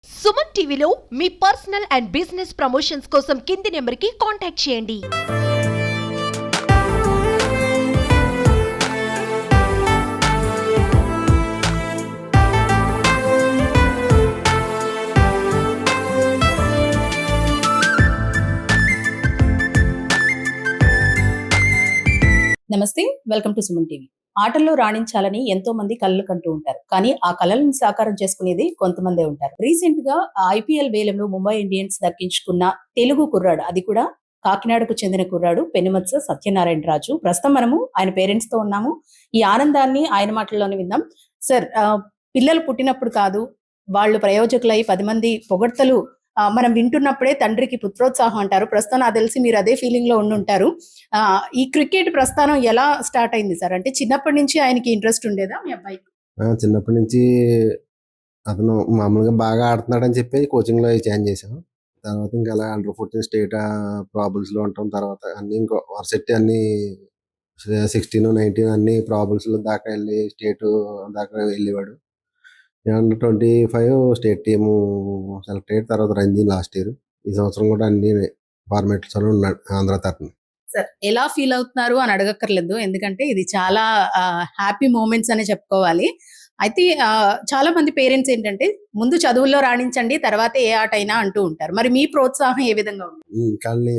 సుమన్ టీవీలో మీ personal and business promotions కోసం కింది నెంబర్కి కాంటాక్ట్ చేయండి. నమస్తే, వెల్కమ్ టు సుమన్ టీవీ. ఆటల్లో రాణించాలని ఎంతో మంది కలలు కంటూ ఉంటారు, కానీ ఆ కలలను సాకారం చేసుకునేది కొంతమందే ఉంటారు. రీసెంట్ గా ఐపీఎల్ వేలంలో ముంబై ఇండియన్స్ దక్కించుకున్న తెలుగు కుర్రాడు, అది కూడా కాకినాడకు చెందిన కుర్రాడు పెనుమత్స సత్యనారాయణ రాజు. ప్రస్తుతం మనము ఆయన పేరెంట్స్ తో ఉన్నాము. ఈ ఆనందాన్ని ఆయన మాటల్లోనే విందాం. సార్, పిల్లలు పుట్టినప్పుడు కాదు, వాళ్ళు ప్రయోజకులై 10 మంది పొగడ్తలు మనం వింటున్నప్పుడే తండ్రికి పుత్రోత్సాహం అంటారు. ప్రస్తుతం నాకు తెలిసి మీరు అదే ఫీలింగ్ లో ఉండుంటారు. ఈ క్రికెట్ ప్రస్థానం ఎలా స్టార్ట్ అయింది సార్? అంటే చిన్నప్పటి నుంచి ఆయనకి ఇంట్రెస్ట్ ఉండేదా మీ అబ్బాయికి? చిన్నప్పటి నుంచి అతను మామూలుగా బాగా ఆడుతున్నాడని చెప్పి కోచింగ్‌లో జాయిన్ చేశాం. తర్వాత ఇంకా అలా అండర్ 14 స్టేట్ ప్రాబబుల్స్‌లో ఉండటం, తర్వాత అన్నీ ఇంకో వరుసెట్టి అన్నీ 16, 19 అన్నీ ప్రాబబుల్స్‌లో దాకా వెళ్ళి స్టేట్ దాకా వెళ్ళేవాడు. అండర్ 25 స్టేట్ టీము సెలెక్ట్ అయ్యాడు. తర్వాత రంజీ లాస్ట్ ఇయర్. ఈ సంవత్సరం కూడా అన్ని ఫార్మాట్స్‌లో ఉన్నాడు ఆంధ్ర తరఫున. సార్, ఎలా ఫీల్ అవుతున్నారు అని అడగక్కర్లేదు, ఎందుకంటే ఇది చాలా హ్యాపీ మూమెంట్స్ అనే చెప్పుకోవాలి. అయితే చాలా మంది పేరెంట్స్ ఏంటంటే ముందు చదువుల్లో రాణించండి, తర్వాత ఏ ఆట అయినా అంటూ ఉంటారు. మరి మీ ప్రోత్సాహం ఏ విధంగా ఉంది? వాళ్ళని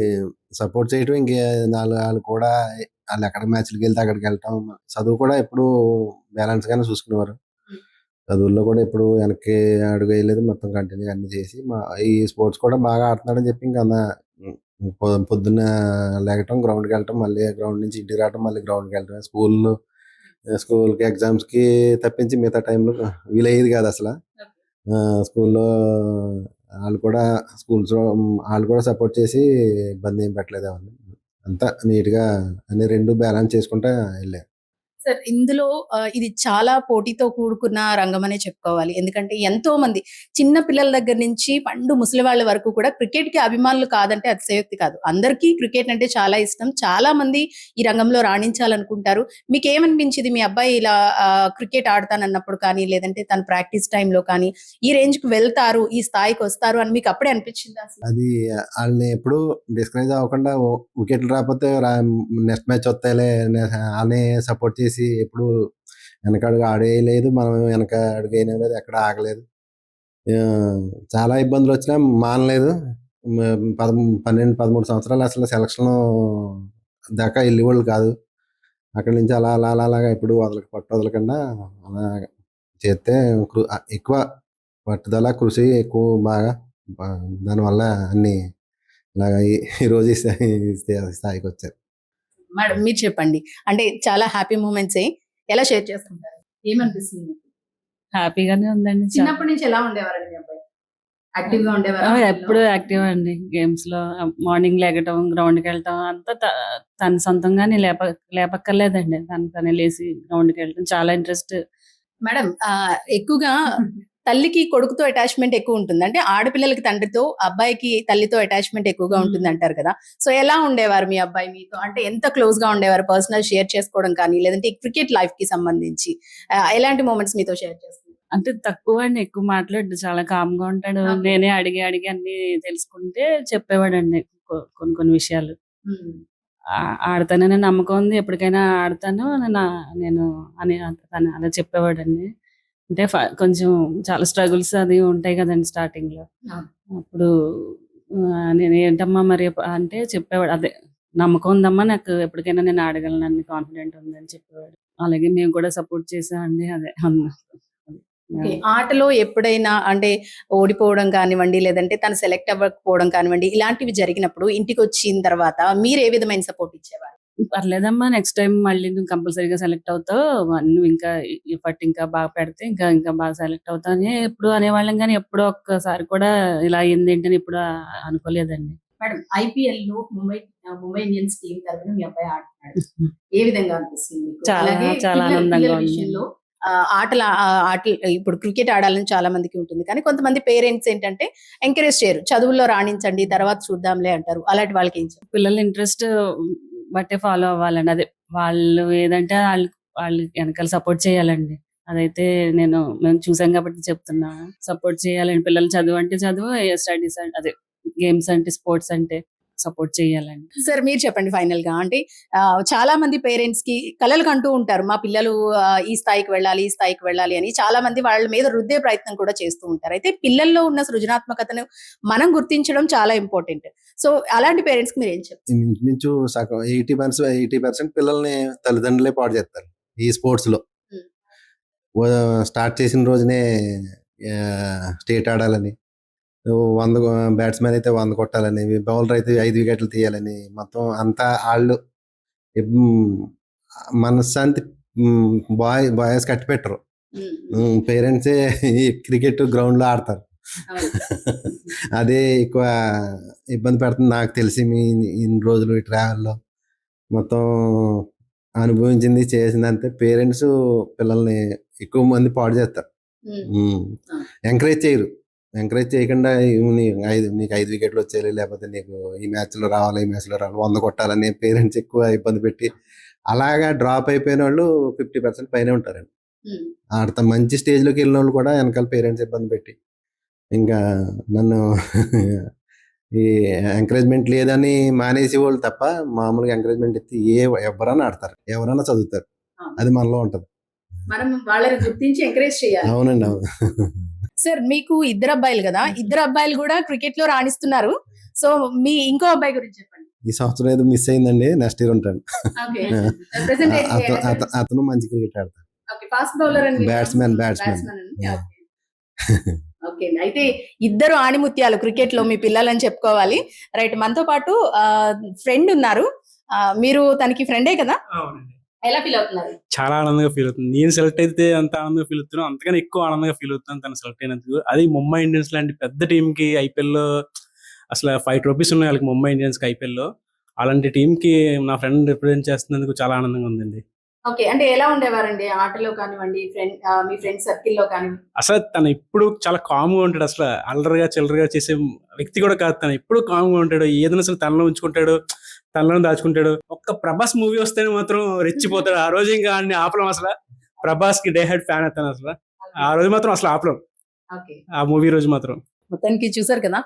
సపోర్ట్ చేయటం, ఇంకే వాళ్ళు కూడా వాళ్ళు ఎక్కడ మ్యాచ్‌లకి వెళ్తే అక్కడికి వెళ్ళటం. చదువు కూడా ఎప్పుడు బ్యాలెన్స్‌గానే చూసుకునేవారు. చదువుల్లో కూడా ఎప్పుడు వెనక్కి అడుగు వేయలేదు. మొత్తం కంటిన్యూగా అన్ని చేసి ఈ స్పోర్ట్స్ కూడా బాగా ఆడుతున్నాడని చెప్పి ఇంకా పొద్దున్న లెగటం, గ్రౌండ్కి వెళ్ళటం, మళ్ళీ గ్రౌండ్ నుంచి ఇంటికి రావటం, మళ్ళీ గ్రౌండ్కి వెళ్ళటం. స్కూల్కి ఎగ్జామ్స్కి తప్పించి మిగతా టైంలో వీలయ్యేది కాదు అసలు. స్కూల్లో వాళ్ళు కూడా సపోర్ట్ చేసి ఇబ్బంది ఏం పెట్టలేదు. అవన్నీ అంతా నీట్గా అన్ని రెండు బ్యాలెన్స్ చేసుకుంటా వెళ్ళారు. సార్, ఇందులో ఇది చాలా పోటీతో కూడుకున్న రంగం అనే చెప్పుకోవాలి. ఎందుకంటే ఎంతో మంది చిన్న పిల్లల దగ్గర నుంచి పండు ముసలి వాళ్ళ వరకు కూడా క్రికెట్ కి అభిమానులు కాదంటే అతిశయోక్తి కాదు. అందరికీ క్రికెట్ అంటే చాలా ఇష్టం. చాలా మంది ఈ రంగంలో రాణించాలనుకుంటారు. మీకు ఏమనిపించింది మీ అబ్బాయి ఇలా క్రికెట్ ఆడతానన్నప్పుడు కానీ, లేదంటే తన ప్రాక్టీస్ టైంలో కానీ ఈ రేంజ్ కు వెళ్తారు, ఈ స్థాయికి వస్తారు అని మీకు అప్పుడే అనిపించిందా అసలు? అది వాళ్ళని ఎప్పుడు డిస్కరేజ్ అవ్వకుండా, వికెట్లు రాకపోతే నెక్స్ట్ మ్యాచ్ వస్తాయిలే అని సపోర్ట్ చేసి ఎప్పుడు వెనకడుగు ఆడేయలేదు. మనం వెనక అడుగు వేయలేదు, ఎక్కడ ఆగలేదు. చాలా ఇబ్బందులు వచ్చినా మానలేదు. 12, 13 సంవత్సరాలు అసలు సెలక్షన్ దాకా వెళ్ళేవాళ్ళు కాదు. అక్కడి నుంచి అలా అలా అలా అలాగా ఎప్పుడు పట్టు వదలకుండా అలా చేస్తే ఎక్కువ పట్టుదల, కృషి ఎక్కువ బాగా, దానివల్ల అన్ని ఇలాగ ఈరోజు స్థాయికి వచ్చారు. మేడం, మీరు చెప్పండి. అంటే చాలా హ్యాపీ మూమెంట్స్ ఎలా షేర్ చేసుకుంటారు? ఏమనిపిస్తుంది మీకు? హ్యాపీగానే ఉందండి. చిన్నప్పటి నుంచి ఎలా ఉండేవారండి మీ అబ్బాయి? యాక్టివ్ గా ఉండేవారా? ఎప్పుడు యాక్టివ్ అండి. గేమ్స్ లో మార్నింగ్ లేగటం, గ్రౌండ్కి వెళ్ళటం అంతా తన సొంతంగానే లేపక్కర్లేదండి. తనే లేచి గ్రౌండ్కి వెళ్ళటం చాలా ఇంట్రెస్ట్. మేడం, ఎక్కువగా తల్లికి కొడుకుతో అటాచ్మెంట్ ఎక్కువ ఉంటుంది. అంటే ఆడపిల్లలకి తండ్రితో, అబ్బాయికి తల్లితో అటాచ్మెంట్ ఎక్కువగా ఉంటుంది అంటారు కదా. సో ఎలా ఉండేవారు మీ అబ్బాయి మీతో? అంటే ఎంత క్లోజ్ గా ఉండేవారు? పర్సనల్ షేర్ చేసుకోవడం కానీ, లేదంటే క్రికెట్ లైఫ్ కి సంబంధించి ఎలాంటి మూమెంట్స్ మీతో షేర్ చేసుకుంటారు? అంటే తక్కువ అండి, ఎక్కువ మాట్లాడు, చాలా కామ్ గా ఉంటాడు. నేనే అడిగి అడిగి అన్ని తెలుసుకుంటే చెప్పేవాడండి కొన్ని కొన్ని విషయాలు. ఆడతాననే నమ్మకం ఉంది, ఎప్పటికైనా ఆడతాను నేను అని తను అలా చెప్పేవాడండి. అంటే కొంచెం చాలా స్ట్రగుల్స్ అది ఉంటాయి కదండి స్టార్టింగ్ లో. అప్పుడు నేను ఏంటమ్మా మరి అంటే చెప్పేవాడు, అదే నమ్మకం ఉందమ్మా నాకు, ఎప్పటికైనా నేను ఆడగలను, కాన్ఫిడెంట్ ఉందని చెప్పేవాడు. అలాగే మేము కూడా సపోర్ట్ చేసామండి. అదే ఆటలో ఎప్పుడైనా అంటే ఓడిపోవడం కానివ్వండి, లేదంటే తను సెలెక్ట్ అవ్వకపోవడం కానివ్వండి, ఇలాంటివి జరిగినప్పుడు ఇంటికి వచ్చిన తర్వాత మీరు ఏ విధమైన సపోర్ట్ ఇచ్చేవారు? పర్లేదమ్మా, నెక్స్ట్ టైం మళ్ళీ నువ్వు కంపల్సరీగా సెలెక్ట్ అవుతావు, నువ్వు ఇంకా ఎఫర్ట్ ఇంకా బాగా పెడితే ఇంకా బాగా సెలెక్ట్ అవుతావు అని ఎప్పుడు అనేవాళ్ళం. కానీ ఎప్పుడో ఒక్కసారి కూడా ఇలా అయింది ఏంటని ఇప్పుడు అనుకోలేదండి. మేడం, ఐపీఎల్ లో ముంబై ఇండియన్స్ టీం తరఫున మీ అబ్బాయి ఆడుతున్నాడు. ఏ విధంగా అనిపిస్తుంది? చాలా ఆనందంగా ఉంది. ఆటలు ఇప్పుడు క్రికెట్ ఆడాలని చాలా మందికి ఉంటుంది, కానీ కొంతమంది పేరెంట్స్ ఏంటంటే ఎంకరేజ్ చేయరు. చదువుల్లో రాణించండి, తర్వాత చూద్దాంలే అంటారు. అలాంటి వాళ్ళకి ఏం చెప్తారు? పిల్లల ఇంట్రెస్ట్ బట్టే ఫాలో అవ్వాలండి. అదే వాళ్ళు ఏదంటే వాళ్ళు వెనకాల సపోర్ట్ చేయాలండి. అదైతే మేము చూసాం కాబట్టి చెప్తున్నా. సపోర్ట్ చేయాలండి, పిల్లలు చదువు అంటే చదువు, స్టడీస్ అదే గేమ్స్ అంటే స్పోర్ట్స్ అంటే సపోర్ట్ చేయాలండి. సార్ మీరు చెప్పండి ఫైనల్ గా. అంటే చాలా మంది పేరెంట్స్ కి కలలు కంటూ ఉంటారు, మా పిల్లలు ఈ స్థాయికి వెళ్ళాలి, ఈ స్థాయికి వెళ్ళాలి అని. చాలా మంది వాళ్ళ మీద రుద్దే ప్రయత్నం కూడా చేస్తూ ఉంటారు. అయితే పిల్లల్లో ఉన్న సృజనాత్మకతను మనం గుర్తించడం చాలా ఇంపార్టెంట్. సో అలాంటి పేరెంట్స్ కి మీరు ఏం చెప్తారు? ఇంచుమించు సగం 80% పిల్లల్ని తల్లిదండ్రులే పాడు చేస్తారు ఈ స్పోర్ట్స్ లో. స్టార్ట్ చేసిన రోజునే స్టేట్ ఆడాలని, 100 బ్యాట్స్మెన్ అయితే 100 కొట్టాలని, బౌలర్ అయితే 5 వికెట్లు తీయాలని, మొత్తం అంతా వాళ్ళు మనశ్శాంతి బాయ్స్ కట్టి పెట్టరు. పేరెంట్సే ఈ క్రికెట్ గ్రౌండ్ లో ఆడతారు. అదే ఎక్కువ ఇబ్బంది పెడుతుంది నాకు తెలిసి. ఇన్ని రోజులు ఈ ట్రావెల్లో మొత్తం అనుభవించింది చేసిందంటే పేరెంట్స్ పిల్లల్ని ఎక్కువ మంది పాడు చేస్తారు. ఎంకరేజ్ చేయరు. ఎంకరేజ్ చేయకుండా నీకు 5 వికెట్లు వచ్చేయాలి, లేకపోతే నీకు ఈ మ్యాచ్లో రావాలి, ఈ మ్యాచ్లో రావాలి, 100 కొట్టాలని పేరెంట్స్ ఎక్కువ ఇబ్బంది పెట్టి అలాగా డ్రాప్ అయిపోయిన వాళ్ళు 50% పైనే ఉంటారండి. ఆడతా మంచి స్టేజ్లోకి వెళ్ళిన వాళ్ళు కూడా వెనకాల పేరెంట్స్ ఇబ్బంది పెట్టి ఇంకా నన్ను ఈ ఎంకరేజ్మెంట్ లేదని మానేసి వాళ్ళు తప్ప మామూలుగా ఎంకరేజ్మెంట్ ఇస్తే ఎవరైనా ఆడతారు, ఎవరైనా చదువుతారు. అది మనలో ఉంటది. మనం వాళ్ళని గుర్తించి ఎంకరేజ్ చేయాలి. అవునండి, అవును. సార్ మీకు 2 అబ్బాయిలు కదా, 2 అబ్బాయిలు కూడా క్రికెట్ లో రాణిస్తున్నారు. సో మీ ఇంకో అబ్బాయి గురించి చెప్పండి. ఈ సంవత్సరం ఏదో మిస్ అయిందండి, నెక్స్ట్ ఇయర్ ఉంటాడు. అతను మంచి క్రికెట్ ఆడతాడు. ఫాస్ట్ బౌలర్ అండి, బ్యాట్స్మెన్. ఓకే, అయితే 2 ఆణిముత్యాలు క్రికెట్ లో మీ పిల్లలని చెప్పుకోవాలి. రైట్, మనతో పాటు ఫ్రెండ్ ఉన్నారు. మీరు తనకి ఫ్రెండే కదా? అవునండి. ఎలా ఫీల్ అవుతున్నారు? చాలా ఆనందంగా ఫీల్ అవుతుంది. నేను సెలెక్ట్ అయితే అంత ఆనందంగా ఫీల్ అవుతున్నాను, అంతకన్నా ఎక్కువ ఆనందంగా ఫీల్ అవుతున్నాను తను సెలెక్ట్ అయినందుకు. అది ముంబై ఇండియన్స్ లాంటి పెద్ద టీం కి ఐపీఎల్ లో అసలు 5 ట్రోఫీస్ ఉన్నాయి వాళ్ళకి, ముంబై ఇండియన్స్ కి ఐపీఎల్ లో. అలాంటి టీం కి నా ఫ్రెండ్ రిప్రజెంట్ చేస్తున్నందుకు చాలా ఆనందంగా ఉందండి. ఓకే, అంటే ఎలా ఉండేవారండి ఆటలో కానివ్వండి, మీ ఫ్రెండ్ సర్కిల్ లో కానివ్వండి? అసలు తను ఇప్పుడు చాలా కామ్గా ఉంటాడు. అసలు అల్లరిగా చిల్లరగా చేసే వ్యక్తి కూడా కాదు. తను ఎప్పుడు కామ్గా ఉంటాడు, ఏదైనా అసలు తనలో ఉంచుకుంటాడు, తనలో దాచుకుంటాడు. ఒక్క ప్రభాస్ మూవీ వస్తేనే మాత్రం రెచ్చిపోతాడు. ఆ రోజు ఇంకా అన్ని ఆపలం. అసలు ప్రభాస్ కి డే హెడ్ ఫ్యాన్ అవుతాను. అసలు ఆ రోజు మాత్రం అసలు ఆపలం. ఆ మూవీ రోజు మాత్రం. మొత్తానికి చూసారు కదా,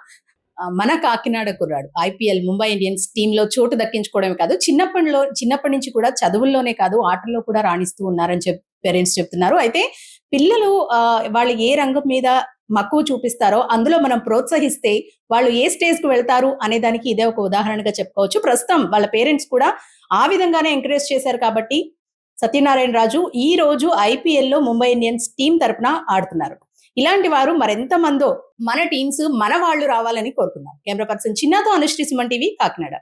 మన కాకినాడ కుర్రాడు ఐపీఎల్ ముంబై ఇండియన్స్ టీమ్ లో చోటు దక్కించుకోవడమే కాదు, చిన్నప్పటి నుంచి కూడా చదువుల్లోనే కాదు ఆటల్లో కూడా రాణిస్తూ ఉన్నారని పేరెంట్స్ చెప్తున్నారు. అయితే పిల్లలు వాళ్ళు ఏ రంగం మీద మక్కువ చూపిస్తారో అందులో మనం ప్రోత్సహిస్తే వాళ్ళు ఏ స్టేజ్ కు వెళ్తారు అనే దానికి ఇదే ఒక ఉదాహరణగా చెప్పుకోవచ్చు. ప్రస్తుతం వాళ్ళ పేరెంట్స్ కూడా ఆ విధంగానే ఎంకరేజ్ చేశారు కాబట్టి సత్యనారాయణ రాజు ఈ రోజు ఐపీఎల్ లో ముంబై ఇండియన్స్ టీం తరపున ఆడుతున్నారు. ఇలాంటి వారు మరెంత మందో మన టీమ్స్ మన వాళ్ళు రావాలని కోరుకున్నారు. కెమెరా పర్సన్ చిన్నాతో అనుశ్రీ, సుమన్ టీవీ, కాకినాడ.